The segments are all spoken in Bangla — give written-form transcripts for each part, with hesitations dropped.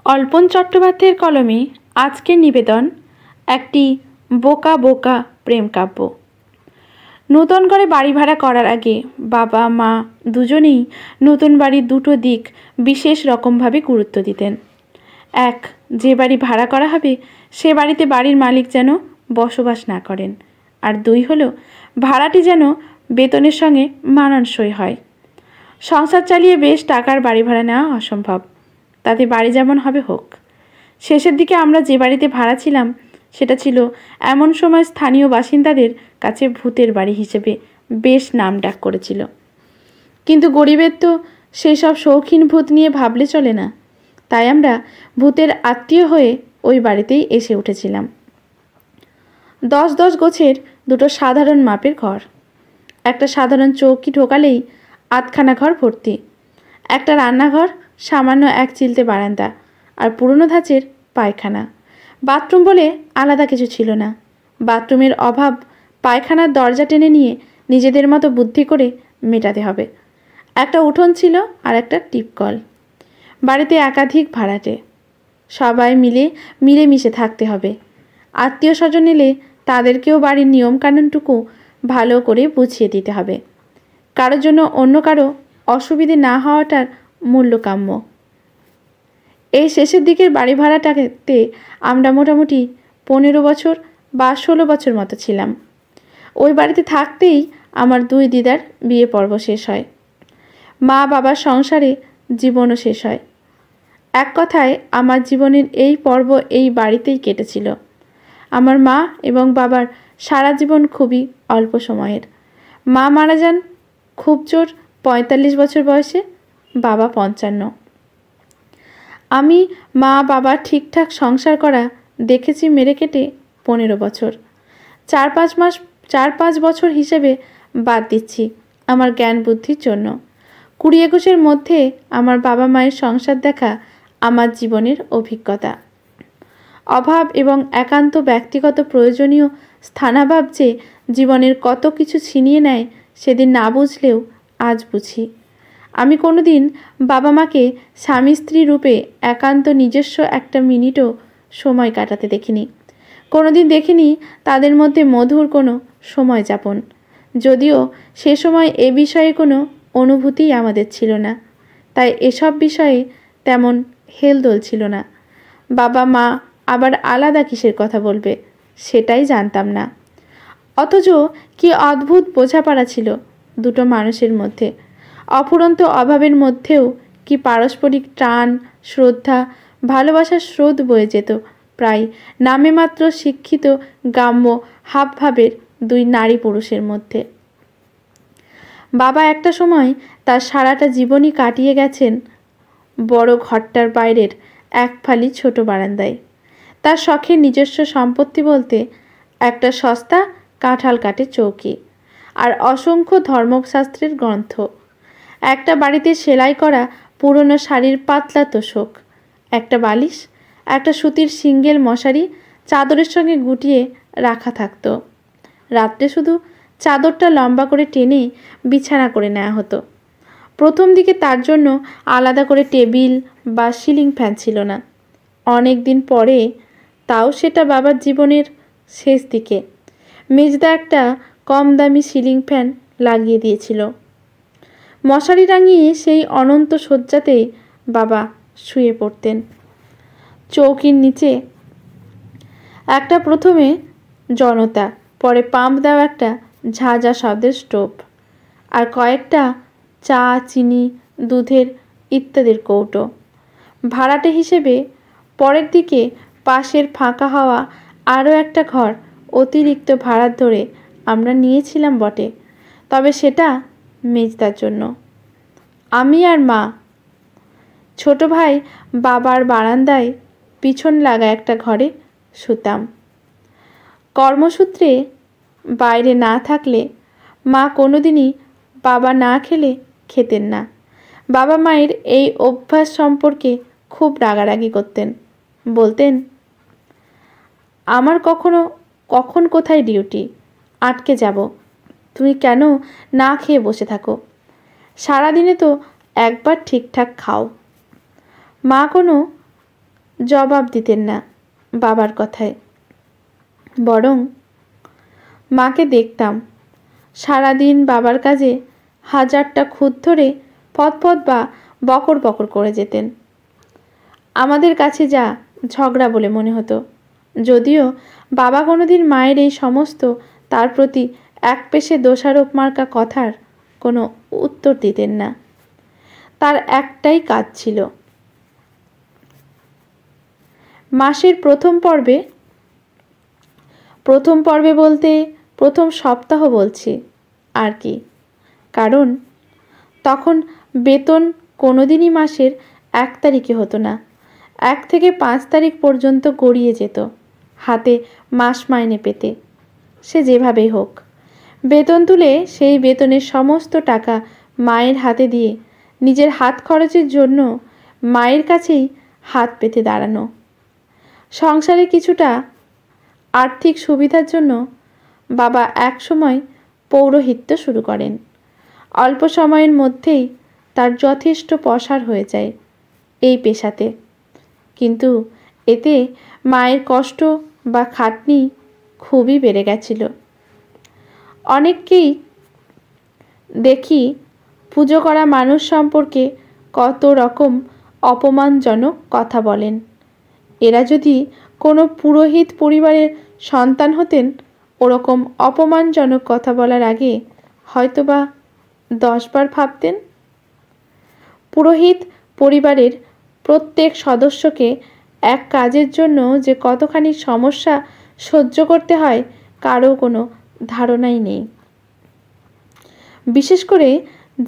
অল্পন চট্টোপাধ্যায়ের কলমে আজকের নিবেদন একটি বোকা বোকা প্রেম কাব্য। নতুন করে বাড়ি ভাড়া করার আগে বাবা মা দুজনেই নতুন বাড়ির দুটো দিক বিশেষ রকমভাবে গুরুত্ব দিতেন। এক, যে বাড়ি ভাড়া করা হবে সে বাড়িতে বাড়ির মালিক যেন বসবাস না করেন, আর দুই হলো ভাড়াটি যেন বেতনের সঙ্গে মানানসই হয়। সংসার চালিয়ে বেশ টাকার বাড়ি ভাড়া নেওয়া অসম্ভব, তাতে বাড়ি যেমন হবে হোক। শেষের দিকে আমরা যে বাড়িতে ভাড়া ছিলাম সেটা ছিল এমন সময় স্থানীয় বাসিন্দাদের কাছে ভূতের বাড়ি হিসেবে বেশ নাম ডাক করেছিল। কিন্তু গরিবের তো সেই সব শৌখিন ভূত নিয়ে ভাবলে চলে না, তাই আমরা ভূতের আত্মীয় হয়ে ওই বাড়িতেই এসে উঠেছিলাম। 10-10 গোছের দুটো সাধারণ মাপের ঘর, একটা সাধারণ চৌকি ঢোকালেই আধখানা ঘর ভর্তি, একটা রান্নাঘর, সামান্য এক চিলতে বারান্দা আর পুরনো ধাঁচের পায়খানা। বাথরুম বলে আলাদা কিছু ছিল না। বাথরুমের অভাব পায়খানার দরজা টেনে নিয়ে নিজেদের মতো বুদ্ধি করে মেটাতে হবে। একটা উঠোন ছিল আর একটা টিপকল। বাড়িতে একাধিক ভাড়াটে, সবাই মিলেমিশে থাকতে হবে। আত্মীয় স্বজন এলে তাদেরকেও বাড়ির নিয়মকানুনটুকু ভালো করে বুঝিয়ে দিতে হবে। কারোর জন্য অন্য কারো অসুবিধে না হওয়াটার মূল্য কাম্য। এই শেষের দিকের বাড়ি ভাড়াটাতে আমরা মোটামুটি 15 বছর বা 16 বছর মতো ছিলাম। ওই বাড়িতে থাকতেই আমার 2 দিদার বিয়ে পর্ব শেষ হয়, মা বাবার সংসারে জীবনও শেষ হয়। এক কথায় আমার জীবনের এই পর্ব এই বাড়িতেই কেটেছিল। আমার মা এবং বাবার সারা জীবন খুবই অল্প সময়ের। মা মারা যান খুব জোর 45 বছর বয়সে, বাবা 55। আমি মা বাবার ঠিকঠাক সংসার করা দেখেছি মেরে কেটে 15 বছর। 4-5 বছর হিসেবে বাদ দিচ্ছি আমার জ্ঞান বুদ্ধির জন্য। 20-21-এর মধ্যে আমার বাবা মায়ের সংসার দেখা আমার জীবনের অভিজ্ঞতা। অভাব এবং একান্ত ব্যক্তিগত প্রয়োজনীয় স্থানাভাব যে জীবনের কত কিছু ছিনিয়ে নেয় সেদিন না বুঝলেও আজ বুঝি। আমি কোনোদিন বাবা মাকে স্বামী স্ত্রী রূপে একান্ত নিজস্ব একটা মিনিটও সময় কাটাতে দেখিনি। কোনোদিন দেখিনি তাদের মধ্যে মধুর কোনো সময় যাপন, যদিও সে সময় এ বিষয়ে কোনো অনুভূতিই আমাদের ছিল না, তাই এসব বিষয়ে তেমন হেলদোল ছিল না। বাবা মা আবার আলাদা কিসের কথা বলবে সেটাই জানতাম না। অথচ কি অদ্ভুত বোঝাপড়া ছিল দুটো মানুষের মধ্যে। অফুরন্ত অভাবের মধ্যেও কি পারস্পরিক টান, শ্রদ্ধা, ভালোবাসার স্রোত বয়ে যেত প্রায় নামে মাত্র শিক্ষিত গ্রাম্য হাবভাবের 2 নারী পুরুষের মধ্যে। বাবা একটা সময় তার সারাটা জীবনই কাটিয়ে গেছেন বড় ঘরটার বাইরের এক ফালি ছোট বারান্দায়। তার শখের নিজস্ব সম্পত্তি বলতে একটা সস্তা কাঁঠাল কাঠের চৌকি আর অসংখ্য ধর্মশাস্ত্রের গ্রন্থ, একটা বাড়িতে সেলাই করা পুরনো শাড়ির পাতলা তোষক, একটা বালিশ, একটা সুতির সিঙ্গেল মশারি চাদরের সঙ্গে গুটিয়ে রাখা থাকতো। রাত্রে শুধু চাদরটা লম্বা করে টেনে বিছানা করে নেওয়া হতো। প্রথম দিকে তার জন্য আলাদা করে টেবিল বা সিলিং ফ্যান ছিল না। অনেক দিন পরে, তাও সেটা বাবার জীবনের শেষ দিকে, মেজদা একটা কম দামি সিলিং ফ্যান লাগিয়ে দিয়েছিল। মশারি টাঙিয়ে সেই অনন্ত শয্যাতেই বাবা শুয়ে পড়তেন। চৌকির নিচে একটা প্রথমে জনতা, পরে পাম্প দেওয়া একটা ঝাঁঝা শব্দের স্টোভ আর কয়েকটা চা, চিনি, দুধের ইত্যাদির কৌটো। ভাড়াটে হিসেবে পরের দিকে পাশের ফাঁকা হওয়া আরও একটা ঘর অতিরিক্ত ভাড়ার ধরে আমরা নিয়েছিলাম বটে, তবে সেটা মেজদার জন্য। আমি আর মা, ছোট ভাই বাবার বারান্দায় পিছন লাগা একটা ঘরে শুতাম। কর্মসূত্রে বাইরে না থাকলে মা কোনোদিনই বাবা না খেলে খেতেন না। বাবা মায়ের এই অভ্যাস সম্পর্কে খুব রাগারাগি করতেন। বলতেন, আমার কখন কোথায় ডিউটি, আটকে যাব, তুমি কেন না খেয়ে বসে থাকো, সারাদিনে তো একবার ঠিকঠাক খাও। মা কোনো জবাব দিতেন না বাবার কথায়, বরং মাকে দেখতাম সারাদিন বাবার কাজে হাজারটা খুঁত ধরে পথ বা বকর বকর করে যেতেন। আমাদের কাছে যা ঝগড়া বলে মনে হতো, যদিও বাবা কোনোদিন মায়ের এই সমস্ত তার প্রতি একপেশে দোষারোপ মার্কা কথার কোনো উত্তর দিতেন না। তার একটাই কাজ ছিল, মাসের প্রথম পর্বে বলতে প্রথম সপ্তাহ বলছি আর কি, কারণ তখন বেতন কোনোদিনই মাসের 1 তারিখে হতো না, 1 থেকে 5 তারিখ পর্যন্ত গড়িয়ে যেত হাতে মাস মাইনে পেতে। সে যেভাবেই হোক বেতন তুলে সেই বেতনের সমস্ত টাকা মায়ের হাতে দিয়ে নিজের হাত খরচের জন্য মায়ের কাছেই হাত পেতে দাঁড়ানো। সংসারে কিছুটা আর্থিক সুবিধার জন্য বাবা একসময় পৌরোহিত্য শুরু করেন। অল্প সময়ের মধ্যেই তার যথেষ্ট পসার হয়ে যায় এই পেশাতে, কিন্তু এতে মায়ের কষ্ট বা খাটনি খুবই বেড়ে গেছিল। অনেককেই দেখি পুজো করা মানুষ সম্পর্কে কত রকম অপমানজনক কথা বলেন। এরা যদি কোনো পুরোহিত পরিবারের সন্তান হতেন, ওরকম অপমানজনক কথা বলার আগে হয়তোবা 10 বার ভাবতেন। পুরোহিত পরিবারের প্রত্যেক সদস্যকে এক কাজের জন্য যে কতখানি সমস্যা সহ্য করতে হয় কারও কোনো ধারণাই নেই। বিশেষ করে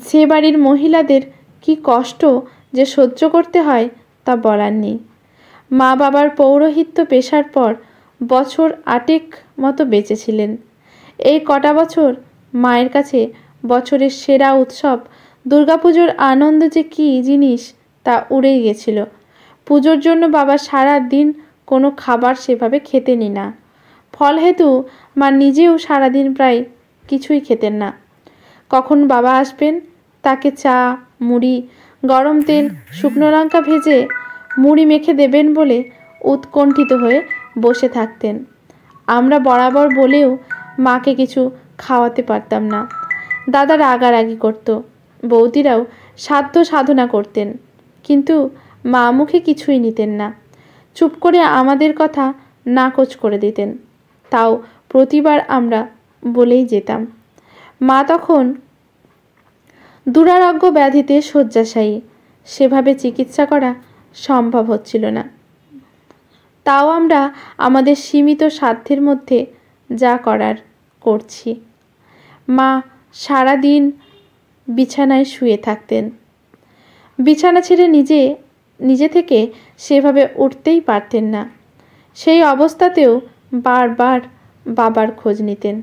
যে বাড়ির মহিলাদের কি কষ্ট যে সহ্য করতে হয় তা বলার নেই। মা বাবার পৌরোহিত্য পেশার পর বছর 8 মতো বেঁচেছিলেন। এই কটা বছর মায়ের কাছে বছরের সেরা উৎসব দুর্গাপুজোর আনন্দ যে কী জিনিস তা উড়েই গেছিল। পুজোর জন্য বাবা সারা দিন কোনো খাবার সেভাবে খেতেনই না। ফলহেতু মা নিজেও সারাদিন প্রায় কিছুই খেতেন না। কখন বাবা আসবেন, তাকে চা, মুড়ি, গরম তেল, শুকনো লঙ্কা ভেজে মুড়ি মেখে দেবেন বলে উৎকণ্ঠিত হয়ে বসে থাকতেন। আমরা বরাবর বলেও মাকে কিছু খাওয়াতে পারতাম না। দাদা রাগারাগি করত, বৌদিরাও সাধ্য সাধনা করতেন, কিন্তু মা মুখে কিছুই নিতেন না। চুপ করে আমাদের কথা নাকচ করে দিতেন। তাও প্রতিবার আমরা বলেই যেতাম। মা তখন দুরারোগ্য ব্যাধিতে শয্যাশায়ী, সেভাবে চিকিৎসা করা সম্ভব হচ্ছিল না। তাও আমরা আমাদের সীমিত সাধ্যের মধ্যে যা করার করছি। মা সারা দিন বিছানায় শুয়ে থাকতেন। বিছানা ছেড়ে নিজে থেকে সেভাবে উঠতেই পারতেন না। সেই অবস্থাতেও বারবার বাবার খোঁজ নিতেন।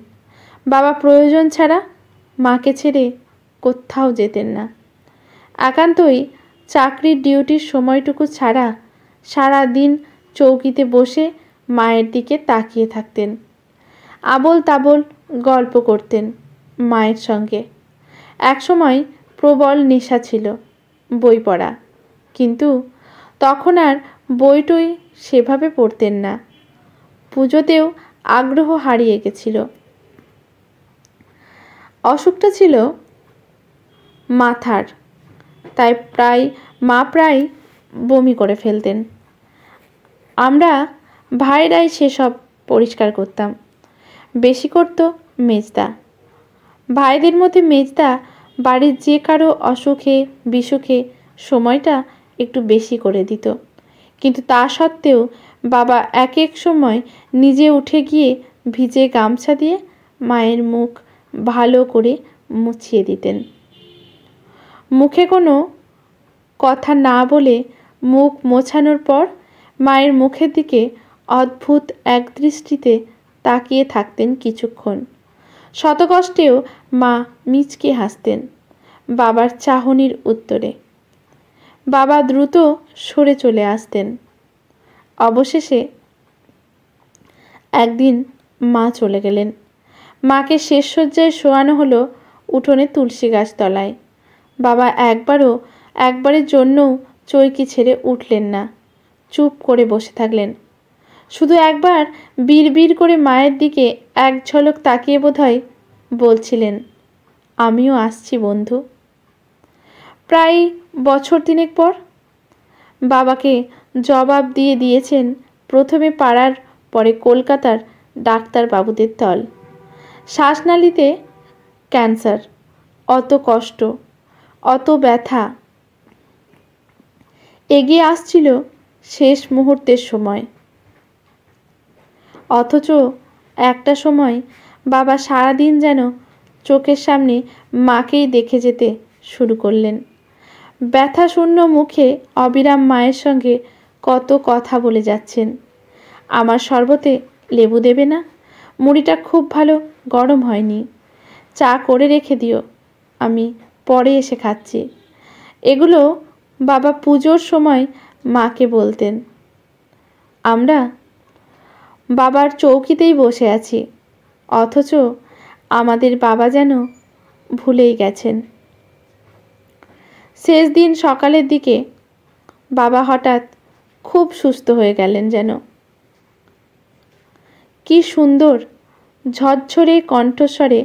বাবা প্রয়োজন ছাড়া মাকে ছেড়ে কোথাও যেতেন না। একান্তই চাকরির ডিউটির সময়টুকু ছাড়া সারা দিন চৌকিতে বসে মায়ের দিকে তাকিয়ে থাকতেন। আবোল তাবোল গল্প করতেন মায়ের সঙ্গে। একসময় প্রবল নেশা ছিল বই পড়া, কিন্তু তখন আর বইটই সেভাবে পড়তেন না। পুজোতেও আগ্রহ হারিয়ে গেছিল। অসুখটা ছিল মাথার, তাই মা প্রায় বমি করে ফেলতেন। আমরা ভাইরাই সেসব পরিষ্কার করতাম। বেশি করত মেজদা। ভাইদের মধ্যে মেজদা বাড়ির যে কারো অসুখে বিসুখে সময়টা একটু বেশি করে দিত, কিন্তু তা সত্ত্বেও বাবা এক এক সময় নিজে উঠে গিয়ে ভিজে গামছা দিয়ে মায়ের মুখ ভালো করে মুছিয়ে দিতেন। মুখে কোনো কথা না বলে মুখ মোছানোর পর মায়ের মুখের দিকে অদ্ভুত এক দৃষ্টিতে তাকিয়ে থাকতেন কিছুক্ষণ। শতকষ্টেও মা মিচকে হাসতেন বাবার চাহনির উত্তরে। বাবা দ্রুত সরে চলে আসতেন। অবশেষে একদিন মা চলে গেলেন। মাকে শেষ শয্যায় শোয়ানো হলো উঠোনে তুলসী গাছ তলায়। বাবা একবারের জন্যও চৌকি ছেড়ে উঠলেন না। চুপ করে বসে থাকলেন। শুধু একবার বিড়বিড় করে মায়ের দিকে এক ঝলক তাকিয়ে বোধহয় বলছিলেন, আমিও আসছি বন্ধু। প্রায় বছর 3 পর বাবাকে জবাব দিয়েছেন প্রথমে পাড়ার, পরে কলকাতার ডাক্তারবাবুদের দল। শ্বাসনালীতে ক্যান্সার, অত কষ্ট, অত ব্যথা। এগিয়ে আসছিল শেষ মুহূর্তের সময়। অথচ একটা সময় বাবা সারাদিন যেন চোখের সামনে মাকেই দেখে যেতে শুরু করলেন। ব্যথাশূন্য মুখে অবিরাম মায়ের সঙ্গে কত কথা বলে যাচ্ছেন। আমার শরবতে লেবু দেবে না? মুড়িটা খুব ভালো গরম হয়নি, চা করে রেখে দিও, আমি পরে এসে খাচ্ছি। এগুলো বাবা পুজোর সময় মাকে বলতেন। আমরা বাবার চৌকিতেই বসে আছি, অথচ আমাদের বাবা যেন ভুলেই গেছেন। শেষ দিন সকালের দিকে বাবা হঠাৎ খুব সুস্থ হয়ে গেলেন যেন। কি সুন্দর ঝরঝরে কণ্ঠস্বরে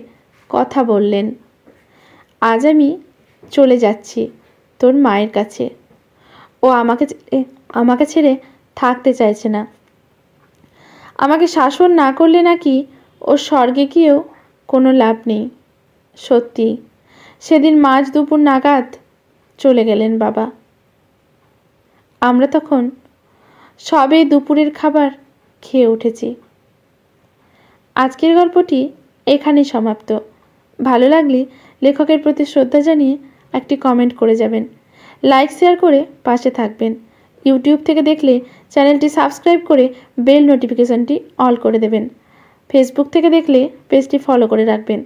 কথা বললেন, আজ আমি চলে যাচ্ছি তোর মায়ের কাছে। ও আমাকে ছেড়ে থাকতে চাইছে না। আমাকে শাসন না করলে নাকি ওর স্বর্গে গিয়েও কোনো লাভ নেই। সত্যি সেদিন মাঝ দুপুর নাগাদ চলে গেলেন বাবা। আমরা তখন সবে দুপুরের খাবার খেয়ে উঠেছি। আজকের গল্পটি এখানেই সমাপ্ত। ভালো লাগলে লেখকের প্রতি শ্রদ্ধা জানিয়ে একটি কমেন্ট করে যাবেন। লাইক শেয়ার করে পাশে থাকবেন। ইউটিউব থেকে দেখলে চ্যানেলটি সাবস্ক্রাইব করে বেল নোটিফিকেশনটি অল করে দেবেন। ফেসবুক থেকে দেখলে পেজটি ফলো করে রাখবেন,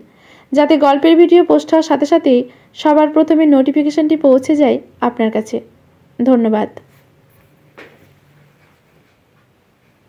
যাতে গল্পের ভিডিও পোস্ট হওয়ার সাথে সাথেই সবার প্রথমে নোটিফিকেশনটি পৌঁছে যায় আপনার কাছে। ধন্যবাদ।